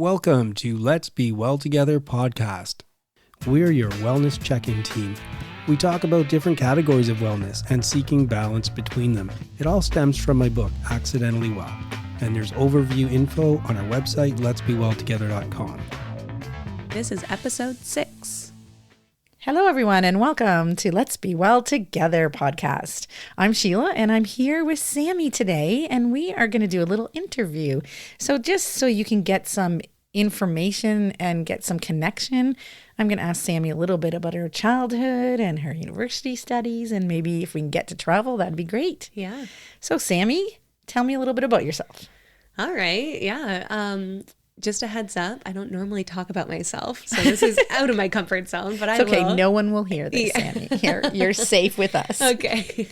Welcome to Let's Be Well Together podcast. We're your wellness check-in team. We talk about different categories of wellness and seeking balance between them. It all stems from my book, Accidentally Well. And there's overview info on our website, letsbewelltogether.com. This is episode 6. Hello, everyone, and welcome to Let's Be Well Together podcast. I'm Sheila, and I'm here with Sammy today, and we are going to do a little interview. So just so you can get some information and get some connection, I'm going to ask Sammy a little bit about her childhood and her university studies, and maybe if we can get to travel, that'd be great. Yeah. So Sammy, tell me a little bit about yourself. All right. Yeah. Just a heads up, I don't normally talk about myself, so this is out of my comfort zone, but It's okay. will. No one will hear this, Sammy. You're safe with us. Okay.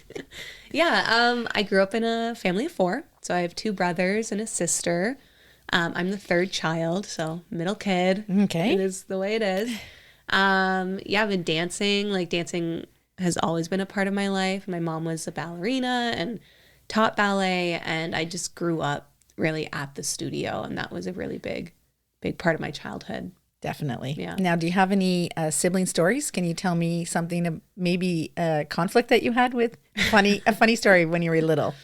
Yeah. I grew up in a family of 4, so I have 2 brothers and a sister. I'm the 3rd child, so middle kid. Okay. It is the way it is. Yeah, I've been dancing. Dancing has always been a part of my life. My mom was a ballerina and taught ballet, and I just grew up really at the studio, and that was a really big part of my childhood. Definitely. Yeah. Now, do you have any sibling stories? Can you tell me something, maybe a conflict that you had with a funny story when you were little?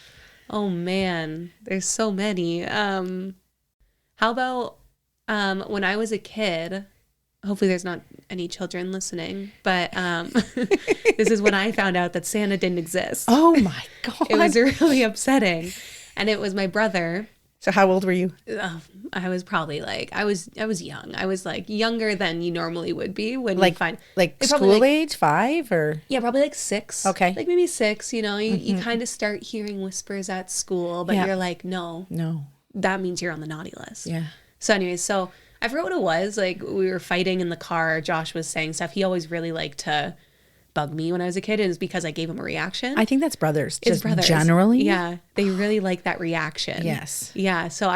Oh man, there's so many. How about when I was a kid? Hopefully there's not any children listening, but this is when I found out that Santa didn't exist. Oh my God. It was really upsetting. And it was my brother. So how old were you? I was probably I was young. I was younger than you normally would be when you find school age, 5 or? Yeah, probably 6. Okay. Maybe 6, you kind of start hearing whispers at school, but you're like, no, that means you're on the naughty list. Yeah. So anyways, I forgot what it was. We were fighting in the car. Josh was saying stuff. He always really liked to bug me when I was a kid, and it was because I gave him a reaction. I think that's brothers. It's brothers. Generally. Yeah. They really like that reaction. Yes. Yeah. So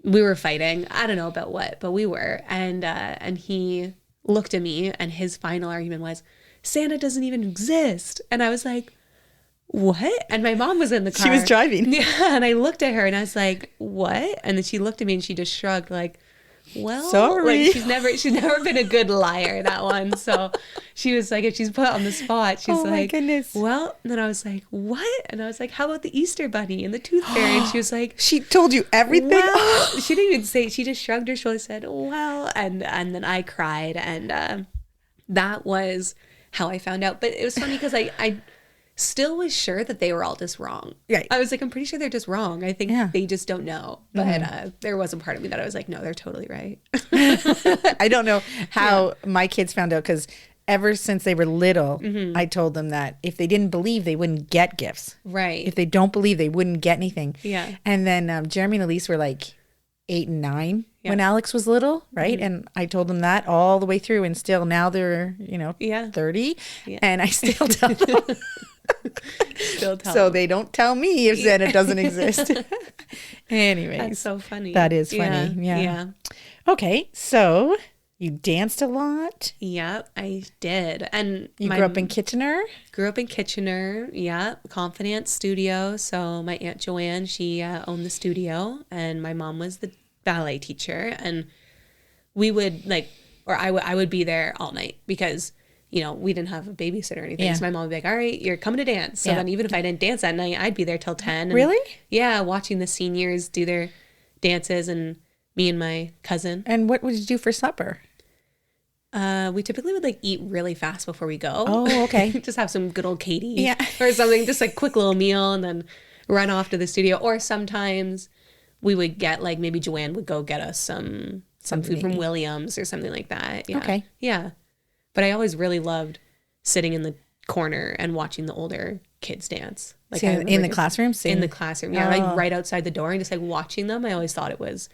we were fighting. I don't know about what, but we were. And he looked at me, and his final argument was, Santa doesn't even exist. And I was like, what? And my mom was in the car. She was driving. Yeah. And I looked at her and I was like, what? And then she looked at me and she just shrugged well, sorry. she's never been a good liar, that one. So she was like, if she's put on the spot, she's oh my goodness. Well, and then I was like, what? And I was like, how about the Easter Bunny and the Tooth Fairy? And she was like, she told you everything? Well, she didn't even say, she just shrugged her shoulders, said, well, and then I cried, and that was how I found out. But it was funny because I still was sure that they were all just wrong. Right. I was like, I'm pretty sure they're just wrong. I think they just don't know. But there was a part of me that I was like, no, they're totally right. I don't know how my kids found out, because ever since they were little, I told them that if they didn't believe, they wouldn't get gifts. Right. If they don't believe, they wouldn't get anything. Yeah. And then Jeremy and Elise were 8 and 9 when Alex was little, right? And I told them that all the way through, and still now they're 30, and I still tell them. So they don't tell me if Santa doesn't exist. Anyways. That's so funny. That is funny. Yeah. Okay. So you danced a lot. Yeah, I did. And you grew up in Kitchener? Grew up in Kitchener. Yeah. Confidence Studio. So my Aunt Joanne, she owned the studio, and my mom was the ballet teacher. And we would I would be there all night because we didn't have a babysitter or anything. Yeah. So my mom would be like, all right, you're coming to dance. So then even if I didn't dance that night, I'd be there till 10. And really? Yeah. Watching the seniors do their dances, and me and my cousin. And what would you do for supper? We typically would eat really fast before we go. Oh, okay. Just have some good old Katie or something, just quick little meal, and then run off to the studio. Or sometimes we would get maybe Joanne would go get us some food from Williams or something like that. Yeah. Okay. Yeah. But I always really loved sitting in the corner and watching the older kids dance. In the classroom? In the classroom. Yeah. Right outside the door, and just watching them. I always thought it was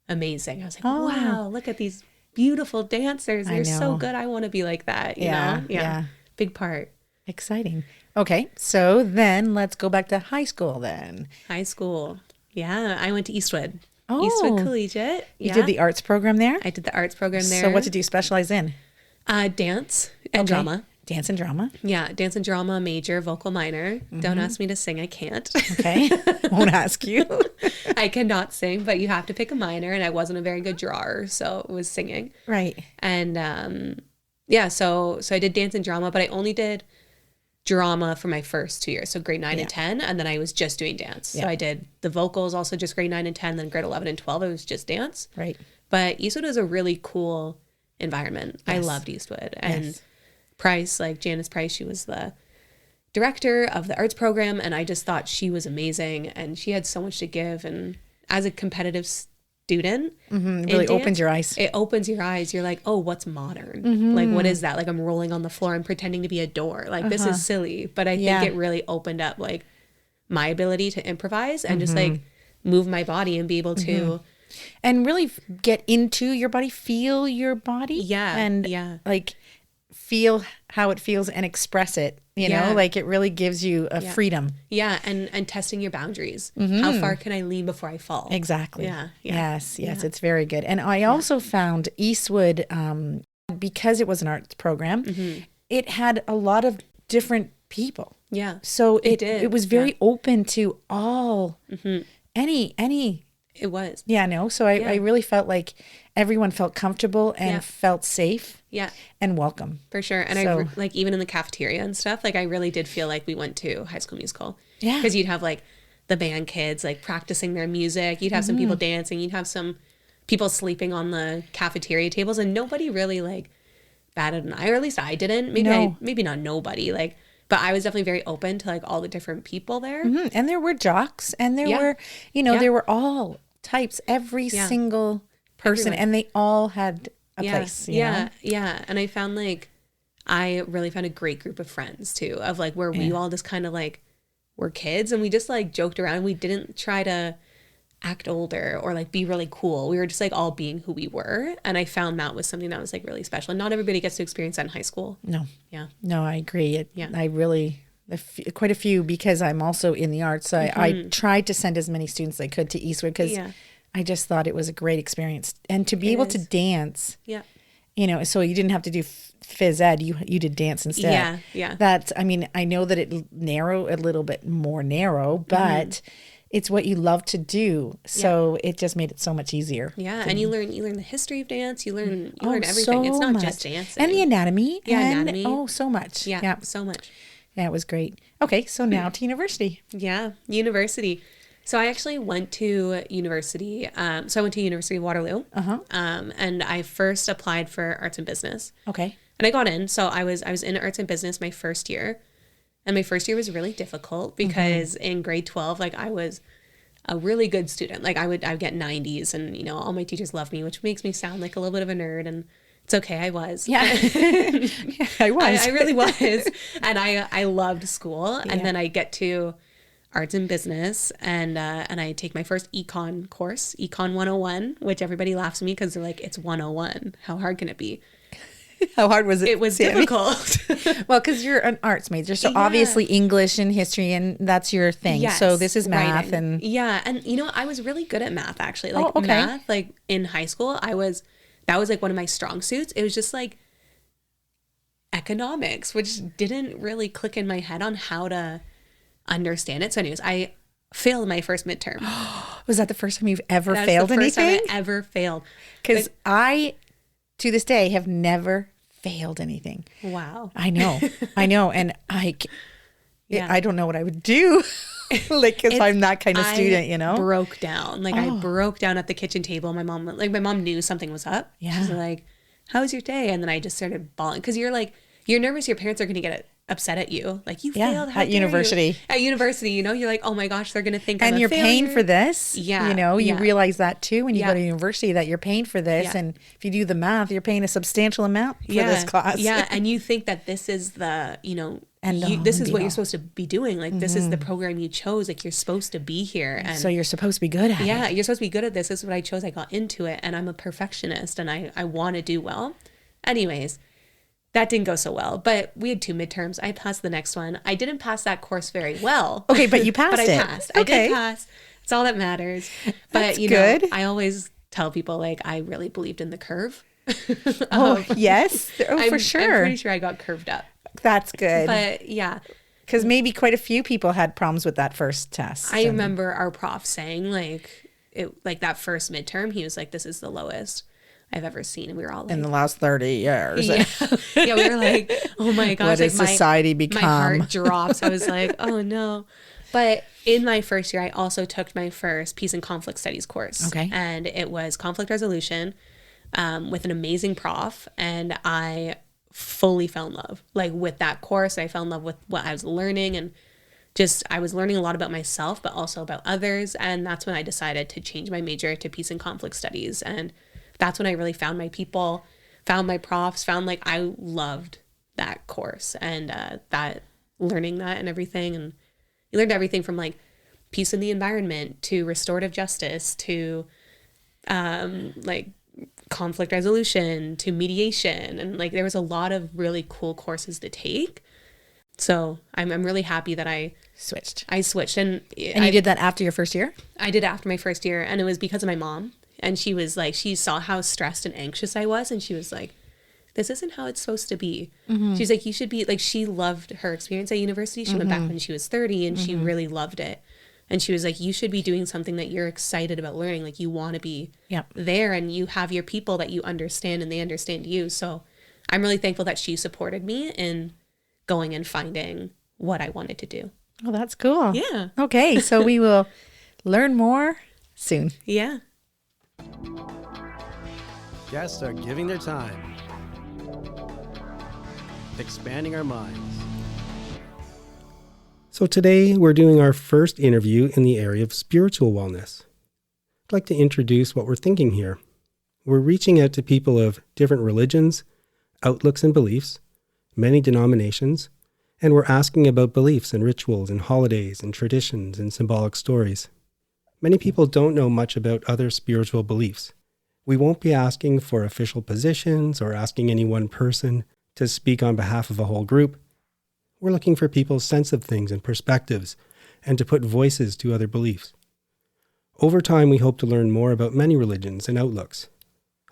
amazing. I was like, wow, look at these beautiful dancers. They're so good. I want to be like that. You know? Yeah. Big part. Exciting. Okay. So then let's go back to high school then. High school. Yeah. I went to Eastwood. Oh. Eastwood Collegiate. You did the arts program there? I did the arts program there. So what did you specialize in? Dance and drama. Dance and drama. Yeah, dance and drama major, vocal minor. Don't ask me to sing, I can't. Okay. Won't ask you. I cannot sing, but you have to pick a minor, and I wasn't a very good drawer, so it was singing. Right. And so I did dance and drama, but I only did drama for my first 2 years, so grade 9 and 10, and then I was just doing dance. So I did the vocals also just grade 9 and 10, then grade 11 and 12 it was just dance. Right. But Eastwood was a really cool environment. Yes. I loved Eastwood. And Price, like Janice Price, she was the director of the arts program, and I just thought she was amazing, and she had so much to give. And as a competitive student, It really opens your eyes. It opens your eyes. You're like, oh, what's modern? Like, what is that? Like, I'm rolling on the floor and pretending to be a door. Like, this is silly. But I think it really opened up like my ability to improvise and just like move my body and be able to And really get into your body, feel your body. Yeah. And like feel how it feels and express it. You know, like it really gives you a freedom. Yeah, and testing your boundaries. How far can I lean before I fall? Exactly. Yeah. Yes, it's very good. And I also found Eastwood, because it was an arts program, it had a lot of different people. Yeah. So It did. it was very open to all, any. It was. Yeah, no. So I really felt like everyone felt comfortable and felt safe Yeah, and welcome. for sure. And So- like even in the cafeteria and stuff, like I really did feel like we went to High School Musical. Yeah. Because you'd have like the band kids like practicing their music. You'd have some people dancing. You'd have some people sleeping on the cafeteria tables, and nobody really like batted an eye, or at least I didn't. Maybe No. maybe not nobody. Like, but I was definitely very open to like all the different people there. And there were jocks and there were, there were all types, every single person, Everyone. and they all had a place. You know? Yeah. And I found like, I really found a great group of friends too, of like where we all just kind of like were kids and we just like joked around. We didn't try to act older or like be really cool. We were just like all being who we were. And I found that was something that was like really special. And not everybody gets to experience that in high school. No. Yeah. No, I agree. I really, quite a few, because I'm also in the arts. So I tried to send as many students as I could to Eastwood because I just thought it was a great experience. And to be able to dance, so you didn't have to do phys ed, you did dance instead. Yeah. That's, I mean, I know that it a little bit more narrow, but it's what you love to do. So it just made it so much easier. Yeah. And you learn the history of dance. You learn everything. It's not just dancing. And the anatomy. Yeah, and, anatomy. Oh, so much. Yeah, so much. Yeah, it was great. Okay, so now to university. Yeah, university. So I actually went to university. So I went to University of Waterloo. And I first applied for arts and business. Okay. And I got in. So I was in arts and business my first year. And my first year was really difficult because in grade 12, like I was a really good student. Like I would get 90s and, all my teachers loved me, which makes me sound like a little bit of a nerd. And it's okay. I was. Yeah. I was. I really was. And I loved school. And then I get to arts and business and I take my first econ course, Econ 101, which everybody laughs at me because they're like, it's 101. How hard can it be? How hard was it? It was Sammy? difficult. Well, because you're an arts major, so obviously English and history, and that's your thing. Yes, so this is math, writing. and and I was really good at math actually. Like okay. math, like in high school, that was like one of my strong suits. It was just like economics, which didn't really click in my head on how to understand it. So, anyways, I failed my first midterm. Was that the first time you've ever That failed was the first anything? time I ever failed. Because I, to this day, have never failed anything. Wow. I know, and I don't know what I would do, like, because I'm that kind of student, broke down. Like I broke down at the kitchen table. My mom knew something was up. Yeah. She's like, "How was your day?" And then I just started bawling because you're nervous. Your parents are going to get upset at you. Like you failed at university. At university, you're like, "Oh my gosh, they're going to think and I'm you're a failure." paying for this. Yeah. You realize that too when you go to Yeah. university, that you're paying for this, Yeah. and if you do the math, you're paying a substantial amount for this class. Yeah, and you think that this is the, this is what you're supposed to be doing. Like this is the program you chose. Like you're supposed to be here, and so you're supposed to be good at it. yeah, you're supposed to be good at this. This is what I chose. I got into it, and I'm a perfectionist, and I want to do well. Anyways, that didn't go so well, but we had 2 midterms. I passed the next one. I didn't pass that course very well. Okay, but you passed but it. I passed. I did pass. It's all that matters. But That's good. I always tell people like I really believed in the curve. Oh, yes. Oh, I'm, for sure. I'm pretty sure I got curved up. That's good. But yeah, Because maybe quite a few people had problems with that first test. I remember our prof saying like that first midterm, he was like, "This is the lowest I've ever seen," and we were all like, in the last 30 years. yeah, yeah, we were like, "Oh my gosh, What has society become?" My heart drops. I was like, "Oh no." But in my first year, I also took my first peace and conflict studies course. Okay. And it was conflict resolution with an amazing prof. And I fully fell in love with that course. I fell in love with what I was learning, and just I was learning a lot about myself, but also about others. And that's when I decided to change my major to peace and conflict studies. And that's when I really found my people, found my profs, found I loved that course and that learning that and everything. And you learned everything from peace in the environment to restorative justice to conflict resolution to mediation. And there was a lot of really cool courses to take. So I'm really happy that I switched. And you did that after your first year? I did after my first year. And it was because of my mom. And she was she saw how stressed and anxious I was. And she was like, this isn't how it's supposed to be. Mm-hmm. She's like, you should be she loved her experience at university. She went back when she was 30 and she really loved it. And she was like, you should be doing something that you're excited about learning. You want to be there, and you have your people that you understand and they understand you. So I'm really thankful that she supported me in going and finding what I wanted to do. Oh, that's cool. Yeah. Okay. So we will learn more soon. Yeah. Guests are giving their time, expanding our minds. So today we're doing our first interview in the area of spiritual wellness. I'd like to introduce what we're thinking here. We're reaching out to people of different religions, outlooks and beliefs, many denominations, and we're asking about beliefs and rituals and holidays and traditions and symbolic stories. Many people don't know much about other spiritual beliefs. We won't be asking for official positions or asking any one person to speak on behalf of a whole group. We're looking for people's sense of things and perspectives and to put voices to other beliefs. Over time, we hope to learn more about many religions and outlooks.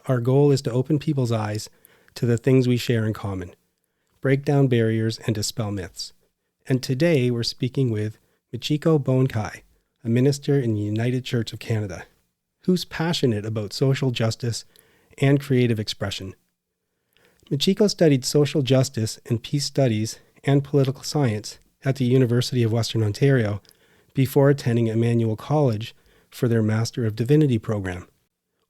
Our goal is to open people's eyes to the things we share in common, break down barriers, and dispel myths. And today, we're speaking with Michiko Bown-Kai, a minister in the United Church of Canada, who's passionate about social justice and creative expression. Michiko studied social justice and peace studies and political science at the University of Western Ontario before attending Emmanuel College for their Master of Divinity program.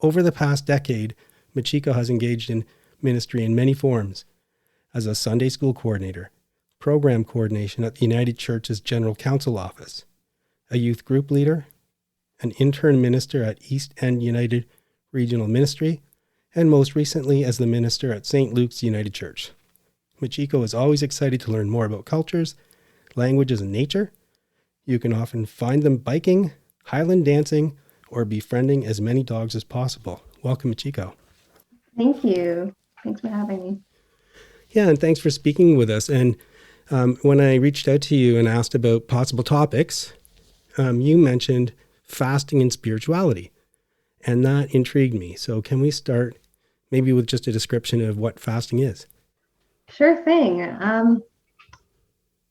Over the past decade, Michiko has engaged in ministry in many forms as a Sunday school coordinator, program coordination at the United Church's General Council Office, a youth group leader, an intern minister at East End United Regional Ministry, and most recently as the minister at St. Luke's United Church. Michiko is always excited to learn more about cultures, languages, and nature. You can often find them biking, Highland dancing, or befriending as many dogs as possible. Welcome, Michiko. Thank you. Thanks for having me. Yeah, and thanks for speaking with us. And when I reached out to you and asked about possible topics, you mentioned fasting and spirituality, and that intrigued me. So can we start maybe with just a description of what fasting is? Sure thing.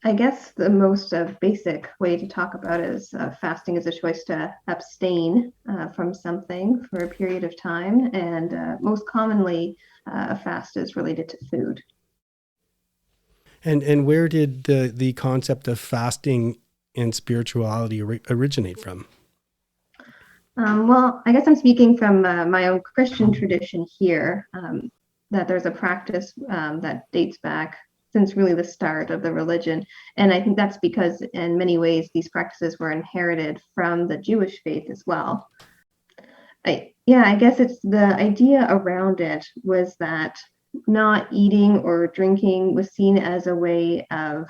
I guess the most basic way to talk about it is fasting is a choice to abstain from something for a period of time. And most commonly, a fast is related to food. And where did the concept of fasting and spirituality originate from? Well, I guess I'm speaking from my own Christian tradition here, that there's a practice that dates back since really the start of the religion. And I think that's because in many ways, these practices were inherited from the Jewish faith as well. I guess it's the idea around it was that not eating or drinking was seen as a way of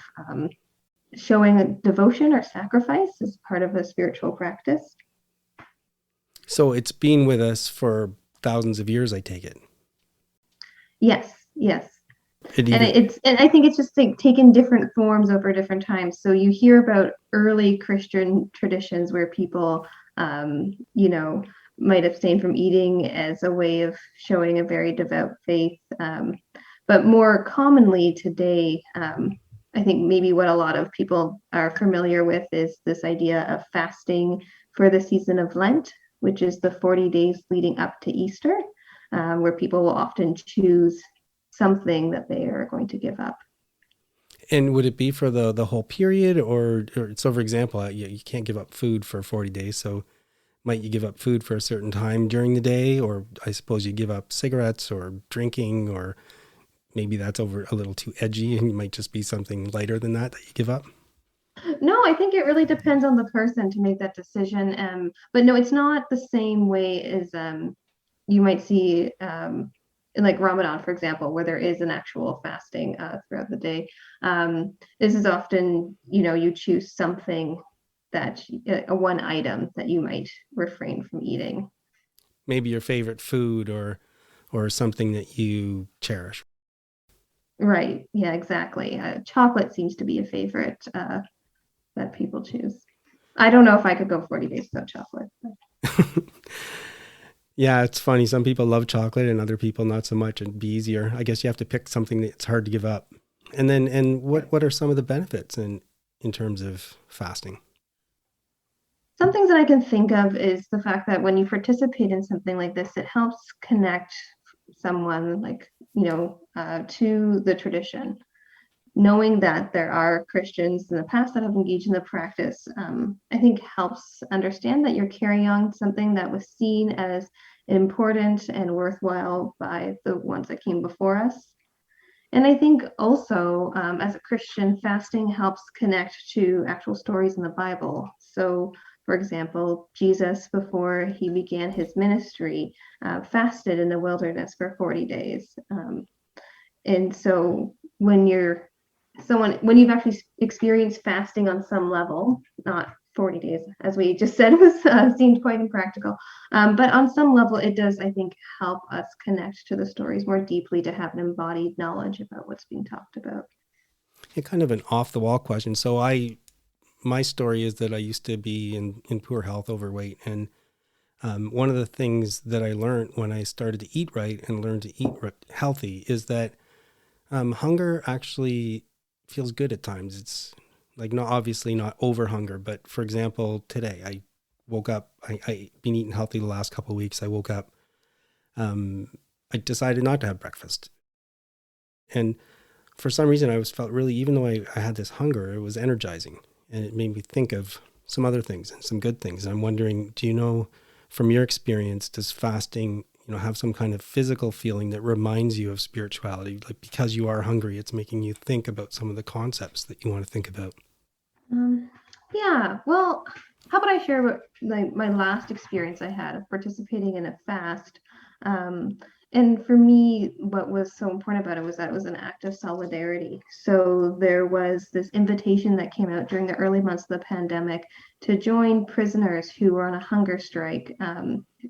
showing devotion or sacrifice as part of a spiritual practice. So it's been with us for thousands of years, I take it. Yes. And I think it's just taken different forms over different times. So you hear about early Christian traditions where people, might abstain from eating as a way of showing a very devout faith. But more commonly today, I think maybe what a lot of people are familiar with is this idea of fasting for the season of Lent, which is the 40 days leading up to Easter, where people will often choose something that they are going to give up. And would it be for the whole period, or so for example, you can't give up food for 40 days. So might you give up food for a certain time during the day? Or I suppose you give up cigarettes or drinking, or maybe that's over a little too edgy and it might just be something lighter than that you give up. No, I think it really depends on the person to make that decision. But no, it's not the same way as you might see in like Ramadan, for example, where there is an actual fasting throughout the day. This is often, you choose something that a one item that you might refrain from eating. Maybe your favorite food or something that you cherish. Right. Yeah, exactly. Chocolate seems to be a favorite that people choose. I don't know if I could go 40 days without chocolate. Yeah, it's funny. Some people love chocolate and other people not so much. It'd be easier. I guess you have to pick something that's hard to give up. And what are some of the benefits in terms of fasting? Some things that I can think of is the fact that when you participate in something like this, it helps connect someone to the tradition. Knowing that there are Christians in the past that have engaged in the practice, I think helps understand that you're carrying on something that was seen as important and worthwhile by the ones that came before us. And I think also, as a Christian, fasting helps connect to actual stories in the Bible. So, for example, Jesus, before he began his ministry, fasted in the wilderness for 40 days. And so when you've actually experienced fasting on some level, not 40 days, as we just said, seemed quite impractical. But on some level, it does, I think, help us connect to the stories more deeply, to have an embodied knowledge about what's being talked about. Kind of an off-the-wall question. So my story is that I used to be in poor health, overweight, and one of the things that I learned when I started to eat right and learned to eat healthy is that hunger actually feels good at times. It's like obviously not over hunger, but for example, today I woke up, I been eating healthy the last couple of weeks. I woke up, I decided not to have breakfast. And for some reason I felt really, even though I had this hunger, it was energizing and it made me think of some other things and some good things. And I'm wondering, do you know from your experience, does fasting have some kind of physical feeling that reminds you of spirituality? Like because you are hungry, it's making you think about some of the concepts that you want to think about. Yeah, well, how about I share about my last experience I had of participating in a fast. And for me, what was so important about it was that it was an act of solidarity. So there was this invitation that came out during the early months of the pandemic to join prisoners who were on a hunger strike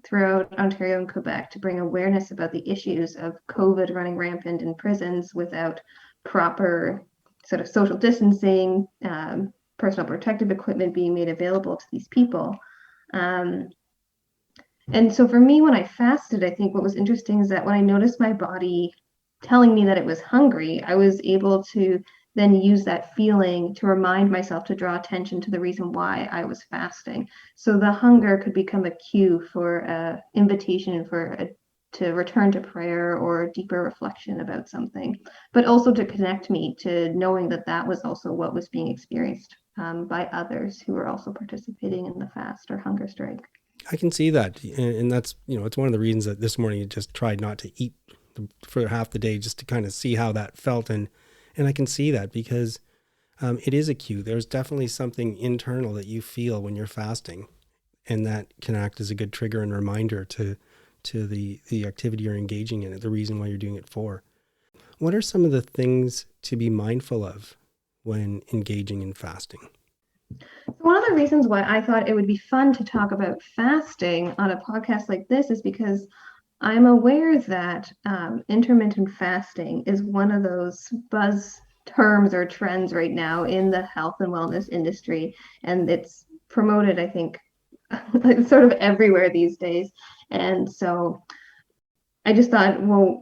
throughout Ontario and Quebec, to bring awareness about the issues of COVID running rampant in prisons without proper sort of social distancing, personal protective equipment being made available to these people. And so for me, when I fasted, I think what was interesting is that when I noticed my body telling me that it was hungry, I was able to then use that feeling to remind myself to draw attention to the reason why I was fasting. So the hunger could become a cue for an invitation to return to prayer or deeper reflection about something, but also to connect me to knowing that that was also what was being experienced by others who were also participating in the fast or hunger strike. I can see that. And that's, it's one of the reasons that this morning I just tried not to eat for half the day, just to kind of see how that felt. And I can see that because it is a cue. There's definitely something internal that you feel when you're fasting, and that can act as a good trigger and reminder to the activity you're engaging in, the reason why you're doing it for. What are some of the things to be mindful of when engaging in fasting? One of the reasons why I thought it would be fun to talk about fasting on a podcast like this is because I'm aware that intermittent fasting is one of those buzz terms or trends right now in the health and wellness industry. And it's promoted, I think, sort of everywhere these days. And so I just thought, well,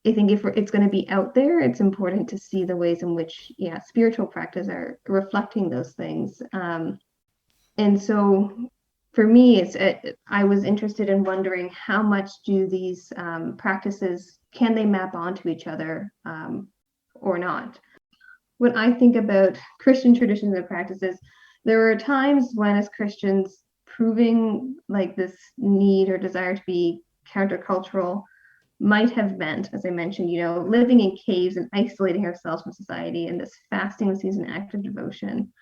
I think if it's going to be out there, it's important to see the ways in which, spiritual practice are reflecting those things. And so for me, I was interested in wondering how much do these practices, can they map onto each other or not? When I think about Christian traditions and practices, there were times when, as Christians, proving like this need or desire to be countercultural might have meant, as I mentioned, living in caves and isolating ourselves from society, and this fasting was an act of devotion.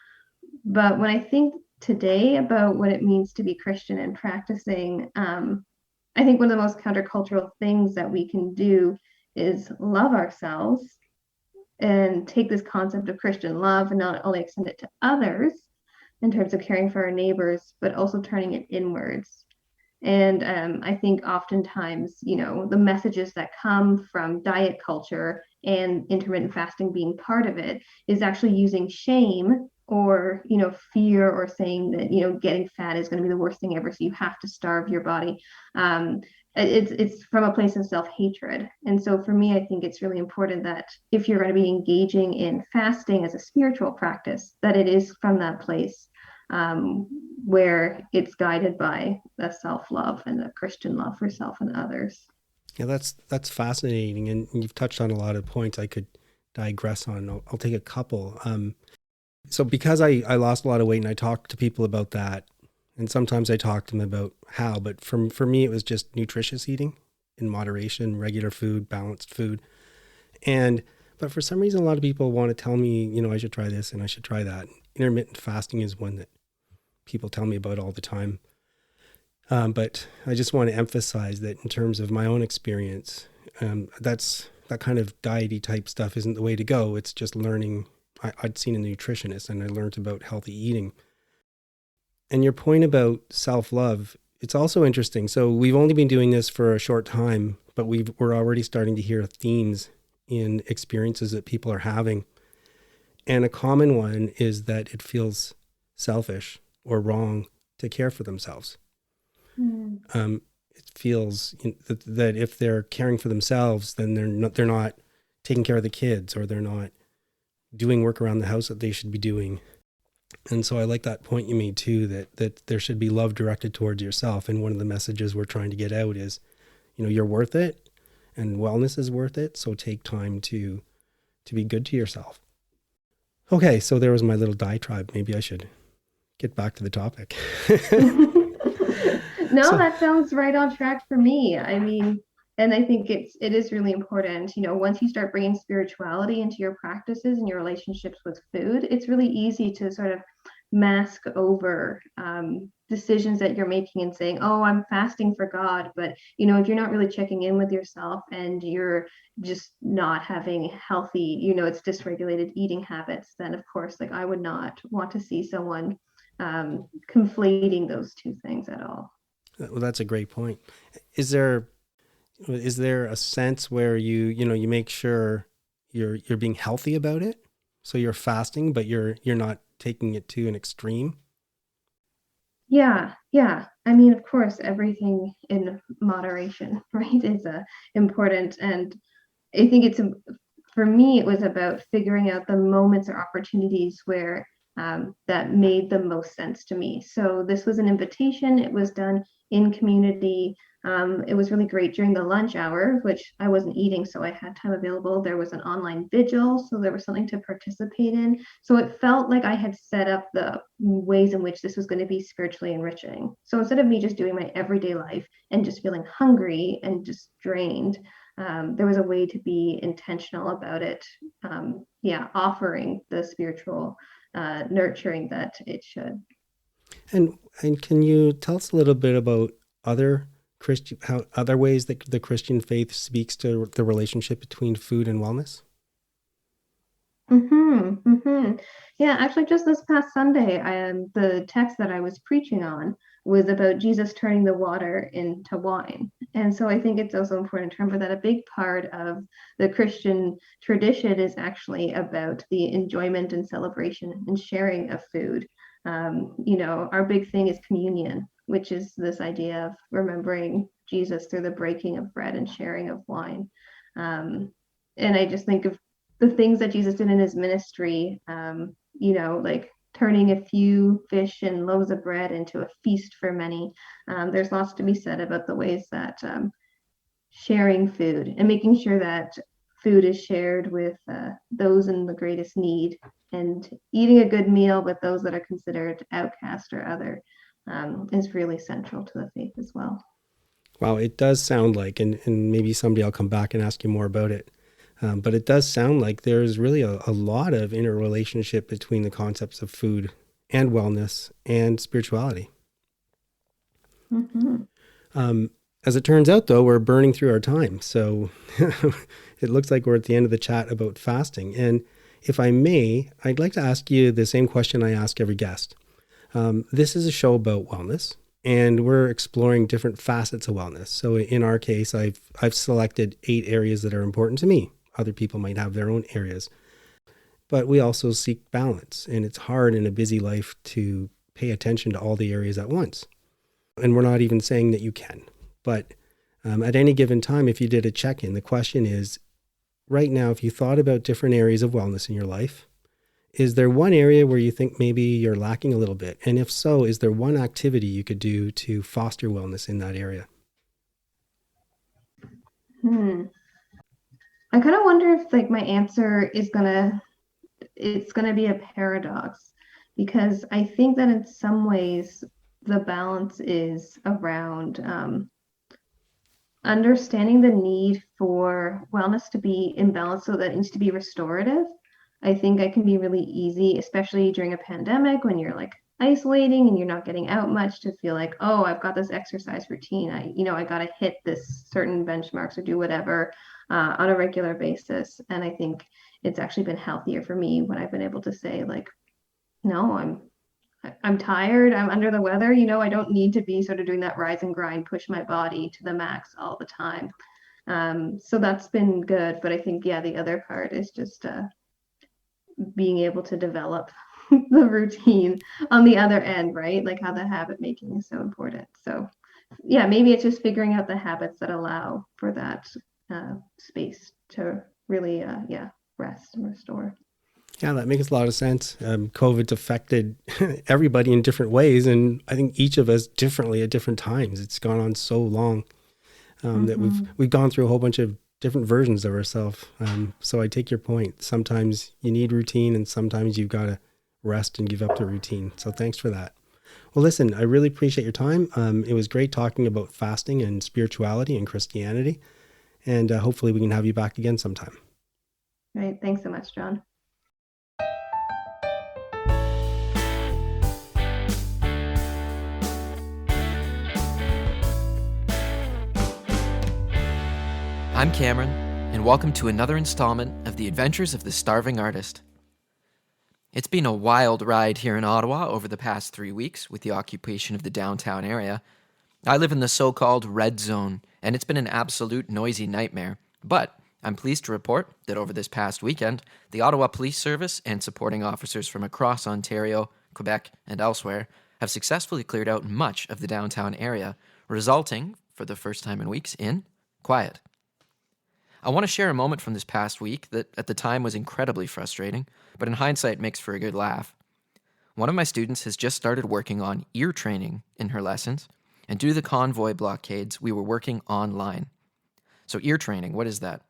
But when I think today about what it means to be Christian and practicing, I think one of the most countercultural things that we can do is love ourselves and take this concept of Christian love and not only extend it to others in terms of caring for our neighbors, but also turning it inwards. And I think oftentimes, the messages that come from diet culture and intermittent fasting being part of it is actually using shame or, fear, or saying that, getting fat is going to be the worst thing ever, so you have to starve your body. It's from a place of self-hatred. And so for me, I think it's really important that if you're going to be engaging in fasting as a spiritual practice, that it is from that place where it's guided by a self-love and a Christian love for self and others. Yeah, that's fascinating, and you've touched on a lot of points I could digress on. I'll take a couple. So because I lost a lot of weight, and I talked to people about that, and sometimes I talk to them about how, but for me, it was just nutritious eating in moderation, regular food, balanced food. But for some reason, a lot of people want to tell me, I should try this and I should try that. Intermittent fasting is one that people tell me about all the time. But I just want to emphasize that in terms of my own experience, that kind of diety type stuff isn't the way to go. It's just learning. I'd seen a nutritionist and I learned about healthy eating. And your point about self-love, it's also interesting. So we've only been doing this for a short time, but we're already starting to hear themes in experiences that people are having. And a common one is that it feels selfish or wrong to care for themselves. It feels that if they're caring for themselves, then they're not taking care of the kids, or they're not doing work around the house that they should be doing. And so I like that point you made too, that there should be love directed towards yourself. And one of the messages we're trying to get out is, you're worth it, and wellness is worth it. So take time to be good to yourself. Okay, so there was my little diatribe. Maybe I should get back to the topic. No, that sounds right on track for me. I mean, and I think it is really important, once you start bringing spirituality into your practices and your relationships with food, it's really easy to sort of mask over decisions that you're making and saying, oh, I'm fasting for God. But, if you're not really checking in with yourself and you're just not having healthy, it's dysregulated eating habits, then of course, I would not want to see someone conflating those two things at all. Well, that's a great point. Is there a sense where you make sure you're being healthy about it? So you're fasting, but you're not taking it to an extreme? Yeah. I mean, of course, everything in moderation, right, is important. And I think for me, it was about figuring out the moments or opportunities where that made the most sense to me. So this was an invitation. It was done in community. It was really great during the lunch hour, which I wasn't eating, so I had time available. There was an online vigil, so there was something to participate in. So it felt like I had set up the ways in which this was going to be spiritually enriching. So instead of me just doing my everyday life and just feeling hungry and just drained, there was a way to be intentional about it. Offering the spiritual nurturing that it should. And can you tell us a little bit about other ways that the Christian faith speaks to the relationship between food and wellness? Yeah, actually, just this past Sunday, the text that I was preaching on was about Jesus turning the water into wine. And so I think it's also important to remember that a big part of the Christian tradition is actually about the enjoyment and celebration and sharing of food. Our big thing is communion, which is this idea of remembering Jesus through the breaking of bread and sharing of wine. And I just think of the things that Jesus did in his ministry, like turning a few fish and loaves of bread into a feast for many. There's lots to be said about the ways that sharing food and making sure that food is shared with those in the greatest need, and eating a good meal with those that are considered outcast or other is really central to the faith as well. Wow, it does sound like, and maybe someday I'll come back and ask you more about it. But it does sound like there's really a lot of interrelationship between the concepts of food and wellness and spirituality. Mm-hmm. As it turns out, though, we're burning through our time. So it looks like we're at the end of the chat about fasting. And if I may, I'd like to ask you the same question I ask every guest. This is a show about wellness, and we're exploring different facets of wellness. So in our case, I've selected 8 areas that are important to me. Other people might have their own areas. But we also seek balance, and it's hard in a busy life to pay attention to all the areas at once. And we're not even saying that you can. But at any given time, if you did a check-in, the question is, right now, if you thought about different areas of wellness in your life, is there one area where you think maybe you're lacking a little bit? And if so, is there one activity you could do to foster wellness in that area? I kind of wonder if my answer is it's gonna be a paradox, because I think that in some ways the balance is around understanding the need for wellness to be in balance, so that it needs to be restorative. I think it can be really easy, especially during a pandemic when you're isolating and you're not getting out much, to feel like, oh, I've got this exercise routine. I got to hit this certain benchmarks or do whatever on a regular basis. And I think it's actually been healthier for me when I've been able to say, no, I'm tired, I'm under the weather, I don't need to be sort of doing that rise and grind, push my body to the max all the time. So that's been good. But I think, the other part is just being able to develop the routine on the other end, right? How the habit making is so important. So maybe it's just figuring out the habits that allow for that space to really rest and restore. Yeah, that makes a lot of sense. COVID's affected everybody in different ways, and I think each of us differently at different times. It's gone on so long that we've gone through a whole bunch of different versions of ourselves. So I take your point. Sometimes you need routine, and sometimes you've got to rest and give up the routine. So thanks for that. Well, listen, I really appreciate your time. It was great talking about fasting and spirituality and Christianity, and hopefully we can have you back again sometime. Right. Thanks so much, John. I'm Cameron, and welcome to another installment of The Adventures of the Starving Artist. It's been a wild ride here in Ottawa over the past 3 weeks with the occupation of the downtown area. I live in the so-called red zone, and it's been an absolute noisy nightmare. But I'm pleased to report that over this past weekend, the Ottawa Police Service and supporting officers from across Ontario, Quebec, and elsewhere have successfully cleared out much of the downtown area, resulting, for the first time in weeks, in quiet. I want to share a moment from this past week that at the time was incredibly frustrating, but in hindsight makes for a good laugh. One of my students has just started working on ear training in her lessons, and due to the convoy blockades, we were working online. So ear training, what is that?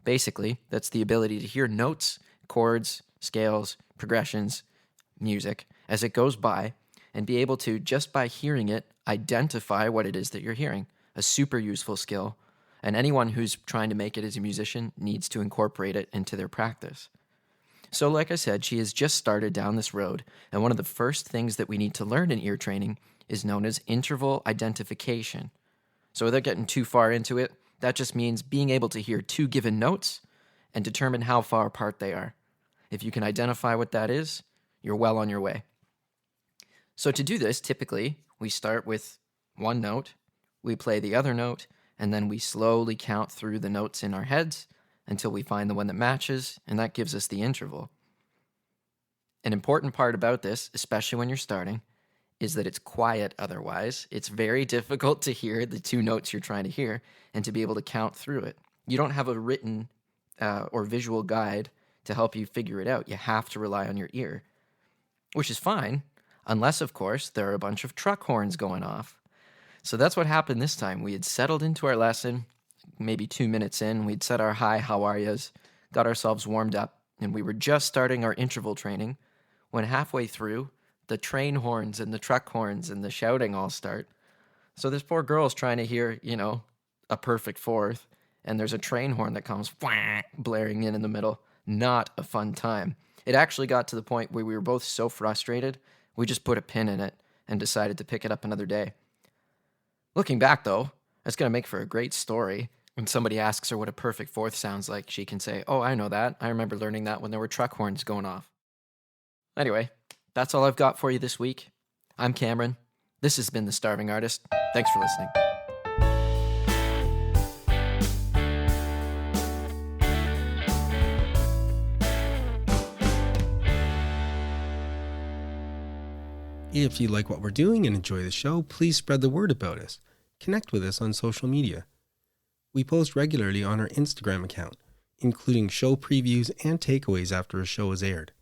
Basically, that's the ability to hear notes, chords, scales, progressions, music as it goes by, and be able to, just by hearing it, identify what it is that you're hearing. A super useful skill. And anyone who's trying to make it as a musician needs to incorporate it into their practice. So like I said, she has just started down this road, and one of the first things that we need to learn in ear training is known as interval identification. So without getting too far into it, that just means being able to hear 2 given notes and determine how far apart they are. If you can identify what that is, you're well on your way. So to do this, typically, we start with 1 note, we play the other note, and then we slowly count through the notes in our heads until we find the one that matches, and that gives us the interval. An important part about this, especially when you're starting, is that it's quiet otherwise. It's very difficult to hear the 2 notes you're trying to hear and to be able to count through it. You don't have a written or visual guide to help you figure it out. You have to rely on your ear, which is fine, unless, of course, there are a bunch of truck horns going off. So that's what happened this time. We had settled into our lesson, maybe 2 minutes in. We'd said our hi, how are yas, got ourselves warmed up, and we were just starting our interval training when halfway through, the train horns and the truck horns and the shouting all start. So this poor girl's trying to hear, a perfect fourth, and there's a train horn that comes blaring in the middle. Not a fun time. It actually got to the point where we were both so frustrated, we just put a pin in it and decided to pick it up another day. Looking back, though, it's going to make for a great story. When somebody asks her what a perfect fourth sounds like, she can say, "Oh, I know that. I remember learning that when there were truck horns going off." Anyway, that's all I've got for you this week. I'm Cameron. This has been The Starving Artist. Thanks for listening. If you like what we're doing and enjoy the show, please spread the word about us. Connect with us on social media. We post regularly on our Instagram account, including show previews and takeaways after a show is aired.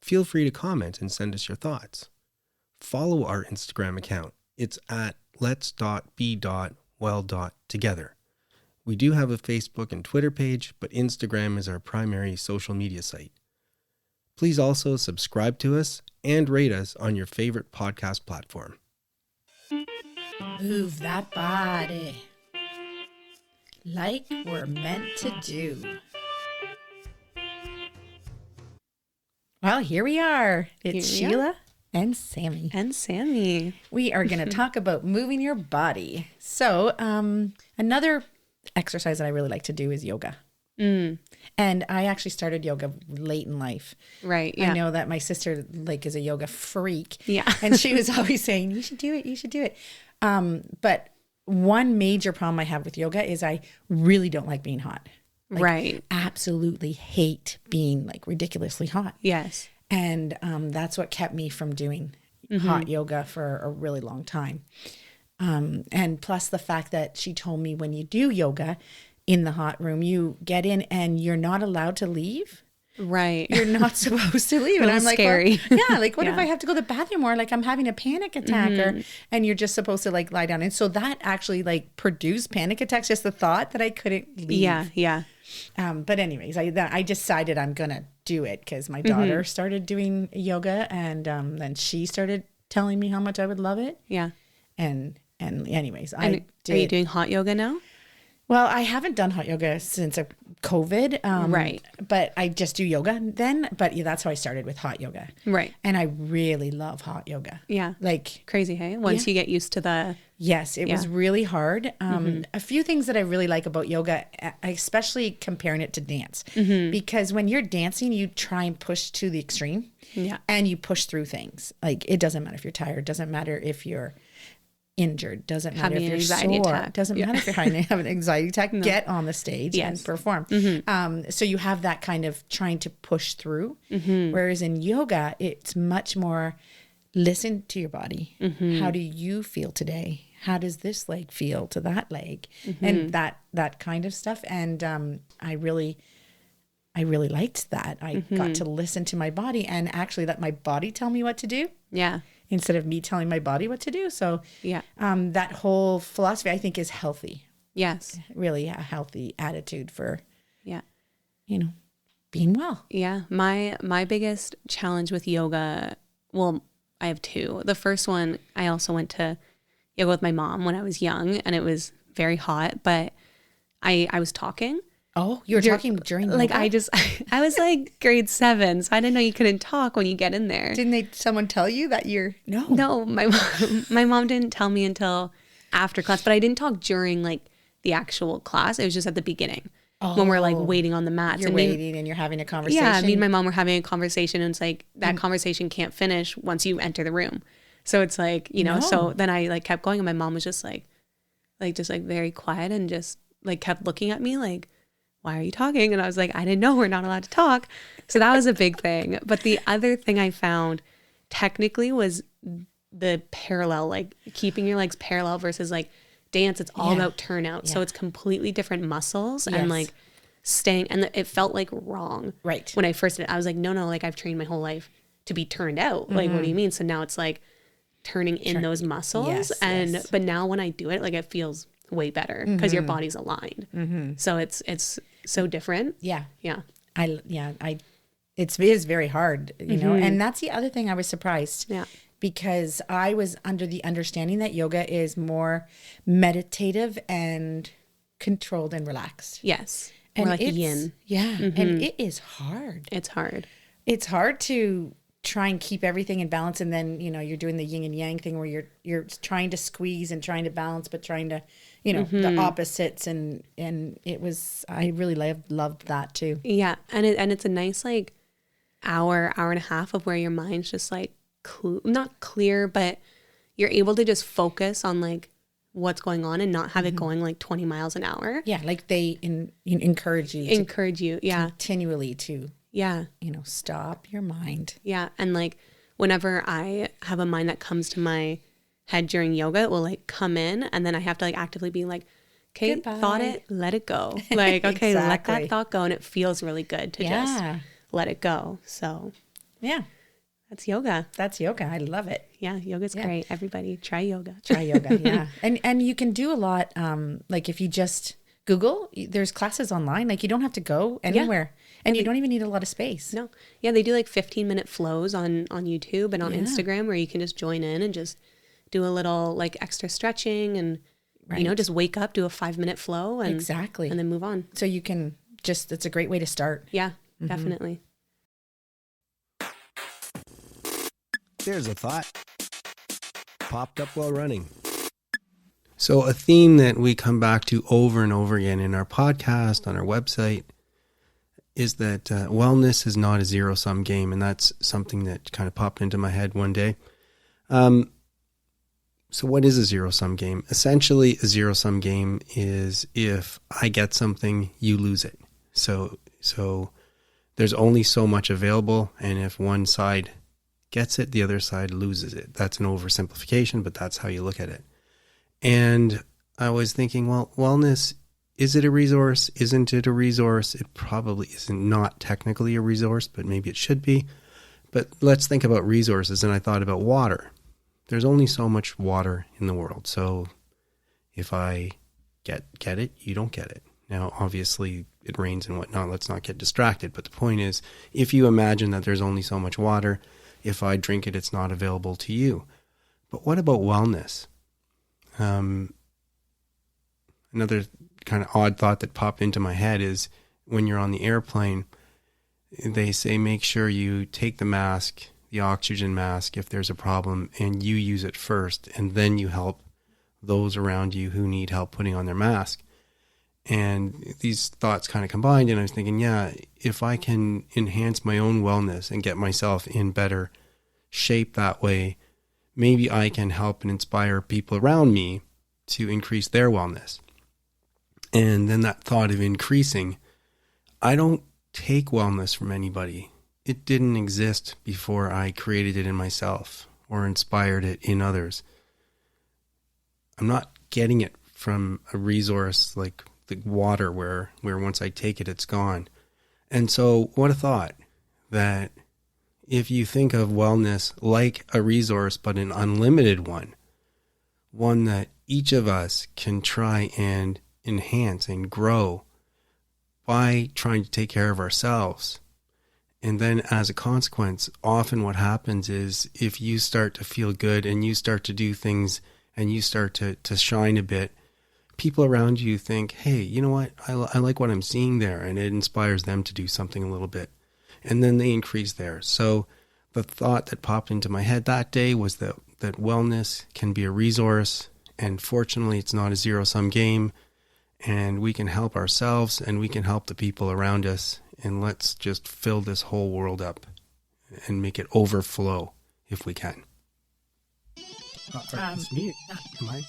Feel free to comment and send us your thoughts. Follow our Instagram account. It's at lets.be.well.together. We do have a Facebook and Twitter page, but Instagram is our primary social media site. Please also subscribe to us and rate us on your favorite podcast platform. Move that body like we're meant to do. Well, here we are. It's Sheila and Sammy. And Sammy. We are going to talk about moving your body. So another exercise that I really like to do is yoga. And I actually started yoga late in life. Right. Yeah. I know that my sister is a yoga freak. Yeah. And she was always saying, you should do it. You should do it. But one major problem I have with yoga is I really don't like being hot. Right. Absolutely hate being ridiculously hot. Yes. And that's what kept me from doing hot yoga for a really long time. And plus the fact that she told me when you do yoga in the hot room, you get in and you're not allowed to leave. Right. You're not supposed to leave. And I'm like, scary. Well, what if I have to go to the bathroom or I'm having a panic attack and you're just supposed to lie down. And so that actually produced panic attacks, just the thought that I couldn't leave. Yeah. Yeah. But anyways, I decided I'm going to do it because my daughter started doing yoga and then she started telling me how much I would love it. Yeah. And anyways, Are you doing hot yoga now? Well, I haven't done hot yoga since COVID. Right. But I just do yoga then. But that's how I started with hot yoga. Right. And I really love hot yoga. Yeah. Crazy, hey? Once you get used to the... Yes, it was really hard. A few things that I really like about yoga, especially comparing it to dance. Because when you're dancing, you try and push to the extreme. Yeah. And you push through things. It doesn't matter if you're tired. Doesn't matter if you're injured, doesn't matter if you're sore, doesn't matter if you're having an anxiety attack, get on the stage and perform. So you have that kind of trying to push through. Whereas in yoga, it's much more listen to your body. How do you feel today? How does this leg feel to that leg? And that kind of stuff. And I really liked that. I got to listen to my body and actually let my body tell me what to do. Yeah. Instead of me telling my body what to do. So that whole philosophy I think is healthy. Yes. Really a healthy attitude for, being well. Yeah. My biggest challenge with yoga, well, I have two. The first one, I also went to yoga with my mom when I was young and it was very hot, but I was talking. Oh, you were talking during yoga? I was grade 7, so I didn't know you couldn't talk when you get in there. Didn't someone tell you that you're... No, my mom didn't tell me until after class, but I didn't talk during the actual class. It was just at the beginning when we're waiting on the mats. You're waiting and you're having a conversation. Yeah, me and my mom were having a conversation and it's that conversation can't finish once you enter the room. So it's so then I kept going and my mom was just very quiet and just kept looking at me why are you talking? And I was I didn't know we're not allowed to talk. So that was a big thing. But the other thing I found technically was the parallel, keeping your legs parallel versus dance, it's all Yeah. about turnout. So Yeah. it's completely different muscles Yes. and like staying, and it felt like wrong. Right. When I first did it, I was like, no, like I've trained my whole life to be turned out. Like, what do you mean? So now it's like turning in those muscles. Yes, and, yes. but now when I do it, like it feels way better because your body's aligned. So it's so different. Yeah. Yeah. It is very hard, you know, and that's the other thing I was surprised. Yeah. Because I was under the understanding that yoga is more meditative and controlled and relaxed. Yes. And More like it's, yin. Yeah. And it is hard. It's hard. It's hard to try and keep everything in balance. And then, you know, you're doing the yin and yang thing where you're trying to squeeze and trying to balance, but trying to, you know, the opposites. And it was, I really loved that too. Yeah. And it's a nice like hour and a half of where your mind's just like, not clear, but you're able to just focus on like what's going on and not have it going like 20 miles an hour. Yeah. Like they encourage you Yeah. continually to, Yeah. you know, stop your mind. Yeah. And like whenever I have a mind that comes to my head during yoga, it will like come in and then I have to like actively be like, okay, Goodbye. thought it, let it go. Like, okay, let Exactly. that thought go. And it feels really good to just let it go. So Yeah. that's yoga. That's yoga. I love it. Yeah. Yoga's great. Everybody try yoga. Try yoga. Yeah. And you can do a lot. Like if you just Google, there's classes online. Like you don't have to go anywhere and you don't even need a lot of space. No. Yeah. They do like 15-minute flows on YouTube and on Instagram where you can just join in and just do a little like extra stretching and, you know, just wake up, do a 5-minute flow and Exactly. and then move on. So you can just, it's a great way to start. Yeah, definitely. There's a thought. Popped up while running. So a theme that we come back to over and over again in our podcast, on our website, is that wellness is not a zero-sum game. And that's something that kind of popped into my head one day. So what is a zero-sum game? Essentially, a zero-sum game is if I get something, you lose it. So there's only so much available, and if one side gets it, the other side loses it. That's an oversimplification, but that's how you look at it. And I was thinking, well, wellness, is it a resource? Isn't it a resource? It probably isn't, not technically a resource, but maybe it should be. But let's think about resources, and I thought about water. There's only so much water in the world. So if I get it, you don't get it. Now, obviously, it rains and whatnot. Let's not get distracted. But the point is, if you imagine that there's only so much water, if I drink it, it's not available to you. But what about wellness? Another kind of odd thought that popped into my head is when you're on the airplane, they say make sure you take the mask, the oxygen mask, if there's a problem, and you use it first, and then you help those around you who need help putting on their mask. And these thoughts kind of combined, and I was thinking, yeah, if I can enhance my own wellness and get myself in better shape that way, maybe I can help and inspire people around me to increase their wellness. And then that thought of increasing, I don't take wellness from anybody. It didn't exist before I created it in myself or inspired it in others. I'm not getting it from a resource like the water where once I take it, it's gone. And so what a thought that if you think of wellness like a resource, but an unlimited one that each of us can try and enhance and grow by trying to take care of ourselves. And then as a consequence, often what happens is if you start to feel good and you start to do things and you start to shine a bit, people around you think, hey, you know what? I like what I'm seeing there. And it inspires them to do something a little bit. And then they increase theirs. So the thought that popped into my head that day was that wellness can be a resource. And fortunately, it's not a zero-sum game. And we can help ourselves and we can help the people around us. And let's just fill this whole world up and make it overflow if we can. It's me.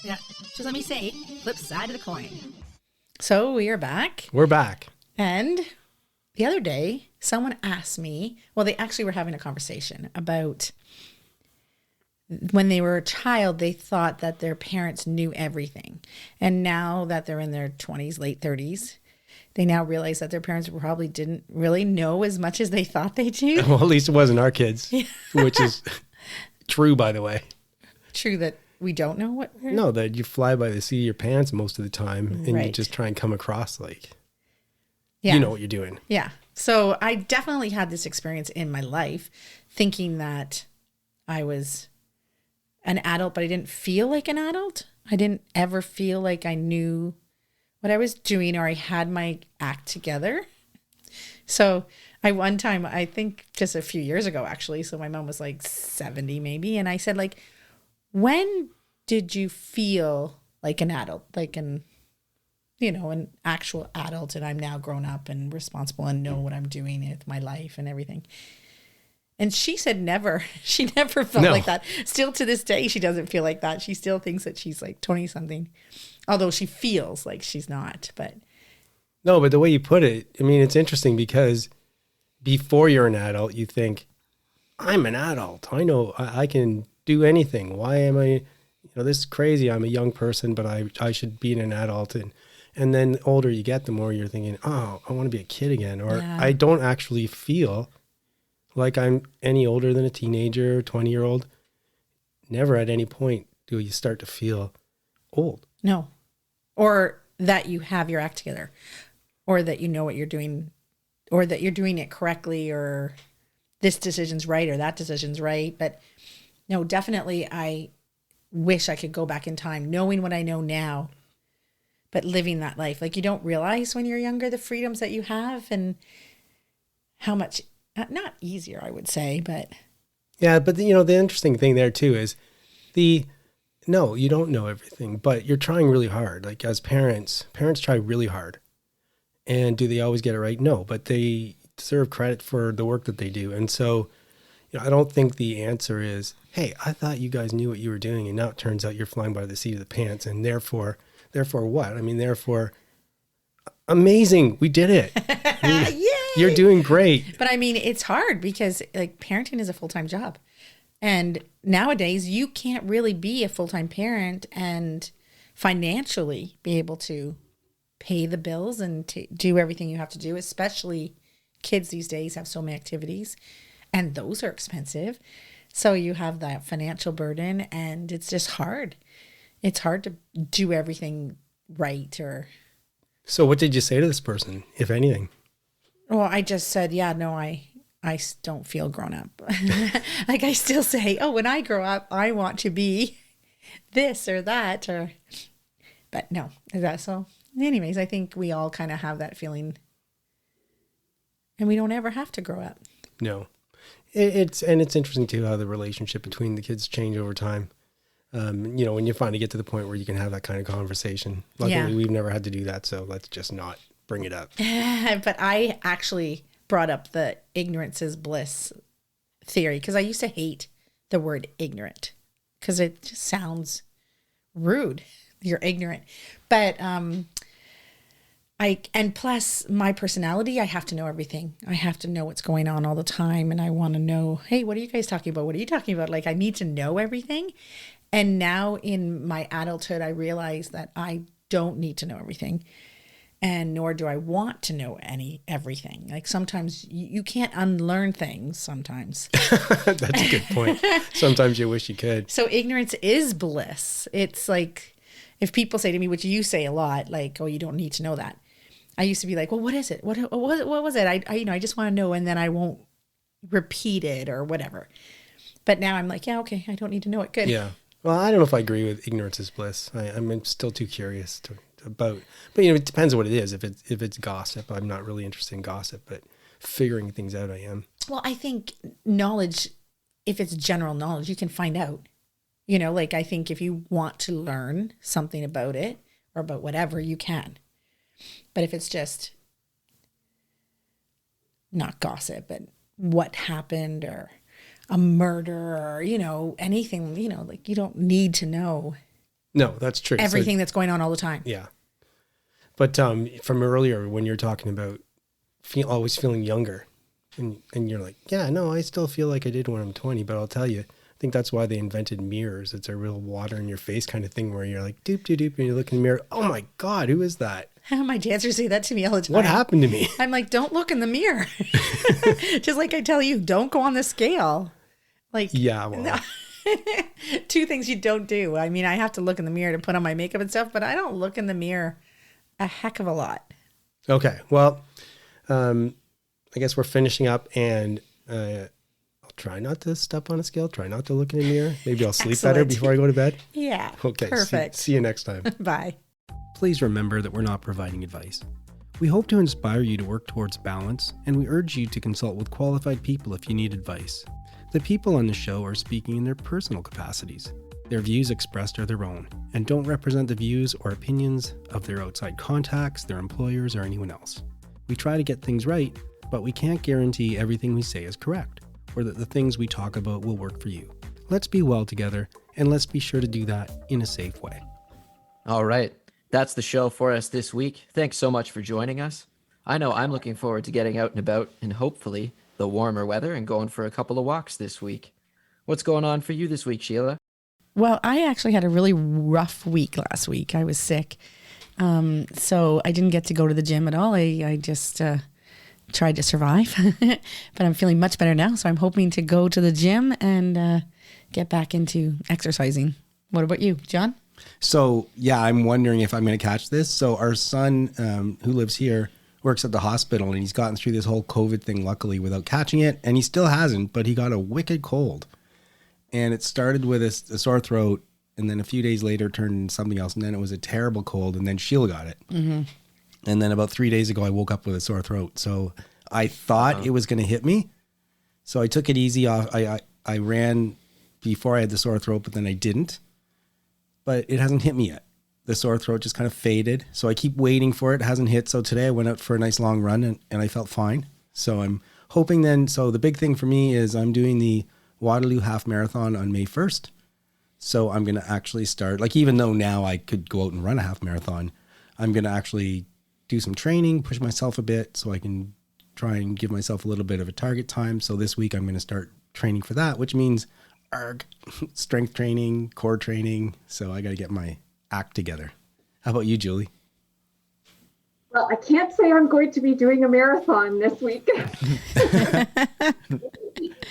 Yeah. Just let me say, flip side of the coin. So we are back. We're back. And the other day, someone asked me, well, they actually were having a conversation about when they were a child, they thought that their parents knew everything. And now that they're in their 20s, late 30s, they now realize that their parents probably didn't really know as much as they thought they did. Well, at least it wasn't our kids, which is true, by the way. True that we don't know what we're... No, that you fly by the seat of your pants most of the time, and you Right. just try and come across like, Yeah. you know what you're doing. Yeah. So I definitely had this experience in my life thinking that I was an adult, but I didn't feel like an adult. I didn't ever feel like I knew what I was doing or I had my act together. So one time, I think just a few years ago, actually, so my mom was like 70 maybe. And I said, like, when did you feel like an adult, like an actual adult, and I'm now grown up and responsible and know what I'm doing with my life and everything? And she said never. She never felt like that. Still to this day, she doesn't feel like that. She still thinks that she's like 20 something, although she feels like she's not. But No, but the way you put it, I mean, it's interesting because before you're an adult, you think, I'm an adult. I know I can do anything. Why am I, this is crazy. I'm a young person, but I should be an adult. And then the older you get, the more you're thinking, oh, I want to be a kid again. Or I don't actually feel like I'm any older than a teenager, 20-year-old. Never at any point do you start to feel old. no. Or that you have your act together, or that you know what you're doing, or that you're doing it correctly, or this decision's right or that decision's right. But no, definitely I wish I could go back in time knowing what I know now, but living that life. Like, you don't realize when you're younger the freedoms that you have and how much, not easier, I would say, but... Yeah, but the interesting thing there too is no, you don't know everything, but you're trying really hard. Like, as parents try really hard. And do they always get it right? No, but they deserve credit for the work that they do. And so, I don't think the answer is, hey, I thought you guys knew what you were doing, and now it turns out you're flying by the seat of the pants, and therefore what? I mean, therefore, amazing, we did it. I mean, you're doing great. But I mean, it's hard because like parenting is a full-time job. And nowadays you can't really be a full-time parent and financially be able to pay the bills and to do everything you have to do, especially kids these days have so many activities and those are expensive. So you have that financial burden and it's just hard. It's hard to do everything right. Or So what did you say to this person, if anything? well, I just said, yeah, no, I don't feel grown up. Like I still say, oh, when I grow up, I want to be this or that, but no, is that so? Anyways, I think we all kind of have that feeling and we don't ever have to grow up. No. It's interesting too, how the relationship between the kids change over time. When you finally get to the point where you can have that kind of conversation. Luckily, we've never had to do that. So let's just not bring it up. But I actually brought up the ignorance is bliss theory because I used to hate the word ignorant because it just sounds rude. You're ignorant. But and plus my personality, I have to know everything. I have to know what's going on all the time. And I want to know, hey, what are you guys talking about? What are you talking about? Like, I need to know everything. And now in my adulthood, I realize that I don't need to know everything. And nor do I want to know everything. Like sometimes you can't unlearn things sometimes. That's a good point. Sometimes you wish you could. So ignorance is bliss. It's like if people say to me, which you say a lot, like, oh, you don't need to know that. I used to be like, well, what is it? What was it? I just want to know, and then I won't repeat it or whatever. But now I'm like, yeah, okay, I don't need to know it. Good. Yeah. Well, I don't know if I agree with ignorance is bliss. I'm still too curious about, but it depends on what it is. If it's gossip, I'm not really interested in gossip, but figuring things out, I am. Well, I think knowledge, if it's general knowledge, you can find out. Like I think if you want to learn something about it or about whatever, you can. But if it's just not gossip, but what happened or a murder or, anything, like you don't need to know. No, that's true. Everything that's going on all the time. Yeah. But from earlier, when you're talking about always feeling younger and you're like, yeah, no, I still feel like I did when I'm 20, but I'll tell you, think that's why they invented mirrors. It's a real water in your face kind of thing where you're like, doop, doop, doop, and you look in the mirror. Oh my God, who is that? My dancers say that to me all the time. What happened to me? I'm like, don't look in the mirror. Just like I tell you, don't go on the scale. Like, Yeah, well, no. Two things you don't do. I mean, I have to look in the mirror to put on my makeup and stuff, but I don't look in the mirror a heck of a lot. okay. Well, I guess we're finishing up, and I'll try not to step on a scale, try not to look in the mirror. Maybe I'll sleep better Excellent. before I go to bed. Yeah. Okay, Perfect. See you next time. Bye. Please remember that we're not providing advice. We hope to inspire you to work towards balance, and we urge you to consult with qualified people if you need advice. The people on the show are speaking in their personal capacities. Their views expressed are their own, and don't represent the views or opinions of their outside contacts, their employers, or anyone else. We try to get things right, but we can't guarantee everything we say is correct, or that the things we talk about will work for you. Let's be well together, and let's be sure to do that in a safe way. All right. That's the show for us this week. Thanks so much for joining us. I know I'm looking forward to getting out and about and hopefully the warmer weather and going for a couple of walks this week. What's going on for you this week, Sheila? Well, I actually had a really rough week last week. I was sick. So I didn't get to go to the gym at all. I just tried to survive, but I'm feeling much better now. So I'm hoping to go to the gym and get back into exercising. What about you, John? So, yeah, I'm wondering if I'm going to catch this. So our son, who lives here, works at the hospital, and he's gotten through this whole COVID thing, luckily, without catching it. And he still hasn't, but he got a wicked cold. And it started with a sore throat, and then a few days later turned into something else. And then it was a terrible cold, and then Sheila got it. Mm-hmm. And then about 3 days ago, I woke up with a sore throat. So I thought it was going to hit me. So I took it easy off. I ran before I had the sore throat, but then I didn't. But it hasn't hit me yet. The sore throat just kind of faded. So I keep waiting for it. It hasn't hit. So today I went out for a nice long run and I felt fine. So I'm hoping then, so the big thing for me is I'm doing the Waterloo Half Marathon on May 1st. So I'm going to actually start, like, even though now I could go out and run a half marathon, I'm going to actually do some training, push myself a bit so I can try and give myself a little bit of a target time. So this week I'm going to start training for that, which means strength training, core training. So I got to get my act together. How about you, Julie? Well, I can't say I'm going to be doing a marathon this week.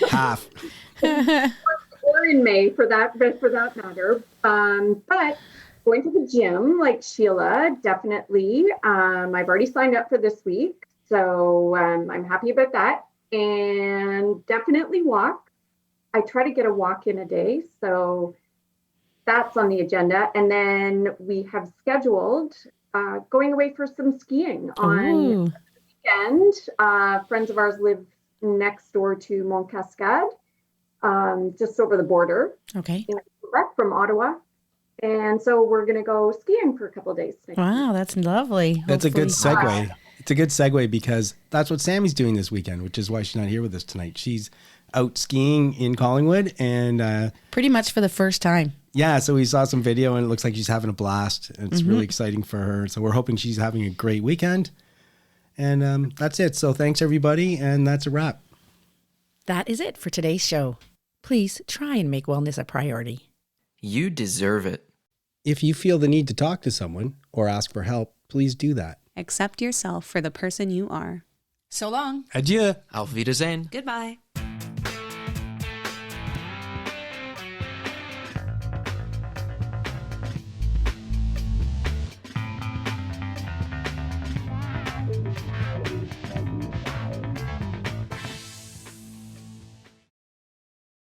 Half. Or in May for that matter. But going to the gym, like Sheila, definitely. I've already signed up for this week. So I'm happy about that. And definitely walk. I try to get a walk in a day. So that's on the agenda. And then we have scheduled going away for some skiing on the weekend. Friends of ours live next door to Mont Cascade, just over the border. Okay. In Quebec from Ottawa. And so we're going to go skiing for a couple of days. Wow, that's lovely. That's a good Hopefully. segue. It's a good segue because that's what Sammy's doing this weekend, which is why she's not here with us tonight. She's out skiing in Collingwood and Pretty much for the first time. yeah, so we saw some video and it looks like she's having a blast. It's really exciting for her. So we're hoping she's having a great weekend. And that's it. So thanks, everybody. And that's a wrap. That is it for today's show. Please try and make wellness a priority. You deserve it. If you feel the need to talk to someone or ask for help, please do that. Accept yourself for the person you are. So long. Adieu. Auf Wiedersehen. Goodbye.